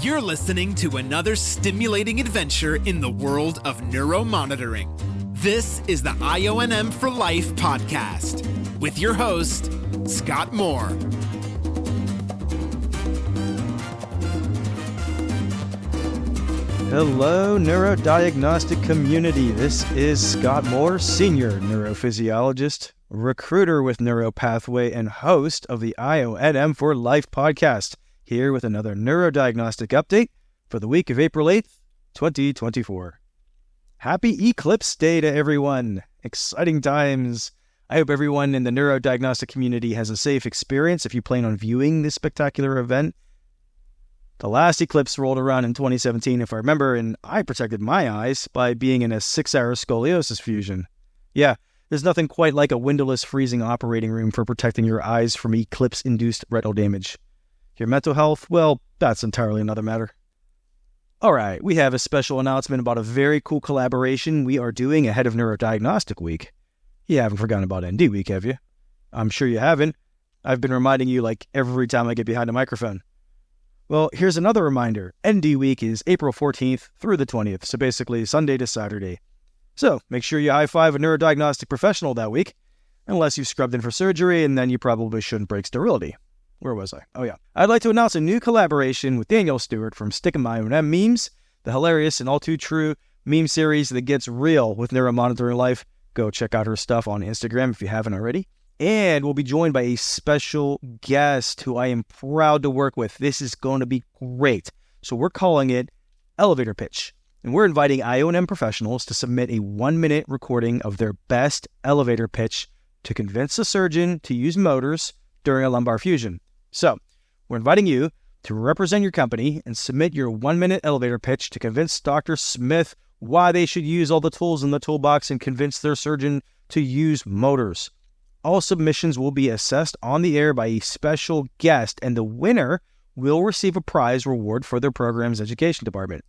You're listening to another stimulating adventure in the world of neuromonitoring. This is the IONM4LIFE podcast with your host, Scott Moore. Hello, neurodiagnostic community. This is Scott Moore, senior neurophysiologist, recruiter with NeuroPathway, and host of the IONM4LIFE podcast, here with another neurodiagnostic update for the week of April 8th, 2024. Happy Eclipse Day to everyone. Exciting times. I hope everyone in the neurodiagnostic community has a safe experience if you plan on viewing this spectacular event. The last eclipse rolled around in 2017, if I remember, and I protected my eyes by being in a 6-hour scoliosis fusion. Yeah, there's nothing quite like a windowless freezing operating room for protecting your eyes from eclipse-induced retinal damage. Your mental health, well, that's entirely another matter. Alright, we have a special announcement about a very cool collaboration we are doing ahead of Neurodiagnostic Week. You haven't forgotten about ND Week, have you? I'm sure you haven't. I've been reminding you like every time I get behind a microphone. Well, here's another reminder. ND Week is April 14th through the 20th, so basically Sunday to Saturday. So, make sure you high-five a neurodiagnostic professional that week, unless you've scrubbed in for surgery, and then you probably shouldn't break sterility. Where was I? Oh yeah. I'd like to announce a new collaboration with Daniel Stewart from Stickin' IONM Memes, the hilarious and all too true meme series that gets real with neuromonitoring life. Go check out her stuff on Instagram if you haven't already. And we'll be joined by a special guest who I am proud to work with. This is going to be great. So we're calling it Elevator Pitch. And we're inviting IONM professionals to submit a 1-minute recording of their best elevator pitch to convince a surgeon to use motors during a lumbar fusion. So, we're inviting you to represent your company and submit your 1-minute elevator pitch to convince Dr. Smith why they should use all the tools in the toolbox and convince their surgeon to use motors. All submissions will be assessed on the air by a special guest, and the winner will receive a prize reward for their program's education department.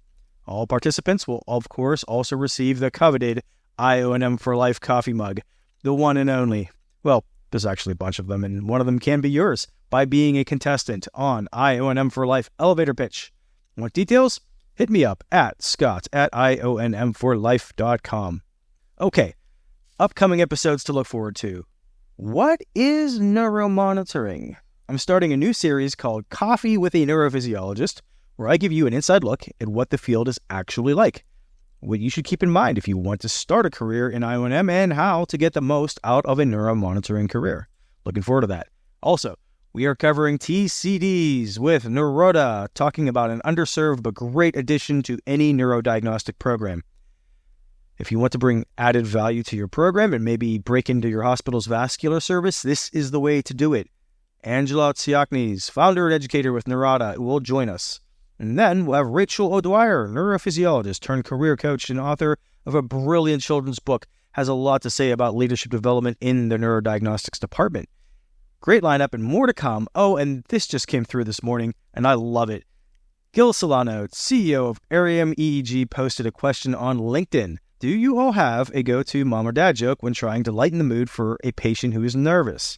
All participants will, of course, also receive the coveted IONM4LIFE coffee mug, the one and only. Well, there's actually a bunch of them, and one of them can be yours by being a contestant on IONM4LIFE Elevator Pitch. Want details? Hit me up at scott@IONM4life.com. Okay, upcoming episodes to look forward to. What is neuromonitoring? I'm starting a new series called Coffee with a Neurophysiologist, where I give you an inside look at what the field is actually like, what you should keep in mind if you want to start a career in IONM, and how to get the most out of a neuromonitoring career. Looking forward to that. Also, we are covering TCDs with Neuroda, talking about an underserved but great addition to any neurodiagnostic program. If you want to bring added value to your program and maybe break into your hospital's vascular service, this is the way to do it. Angela Tsiaknes, founder and educator with Neuroda, will join us. And then we'll have Rachel O'Dwyer, neurophysiologist turned career coach and author of a brilliant children's book, has a lot to say about leadership development in the neurodiagnostics department. Great lineup and more to come. Oh, and this just came through this morning, and I love it. Gil Solano, CEO of Arium EEG, posted a question on LinkedIn. Do you all have a go-to mom or dad joke when trying to lighten the mood for a patient who is nervous?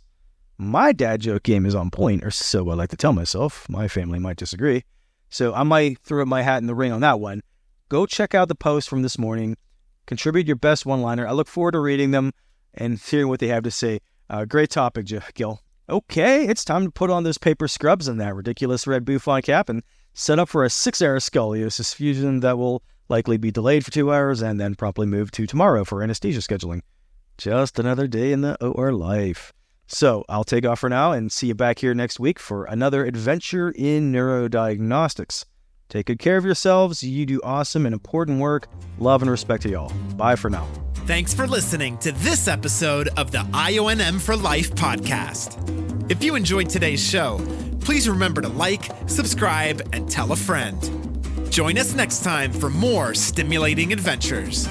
My dad joke game is on point, or so I like to tell myself. My family might disagree. So I might throw my hat in the ring on that one. Go check out the post from this morning. Contribute your best one-liner. I look forward to reading them and hearing what they have to say. Great topic, Gil. Okay, it's time to put on those paper scrubs and that ridiculous red bouffant cap and set up for a 6-hour scoliosis fusion that will likely be delayed for 2 hours and then promptly moved to tomorrow for anesthesia scheduling. Just another day in the OR life. So, I'll take off for now and see you back here next week for another adventure in neurodiagnostics. Take good care of yourselves. You do awesome and important work. Love and respect to y'all. Bye for now. Thanks for listening to this episode of the IONM4LIFE podcast. If you enjoyed today's show, please remember to like, subscribe, and tell a friend. Join us next time for more stimulating adventures.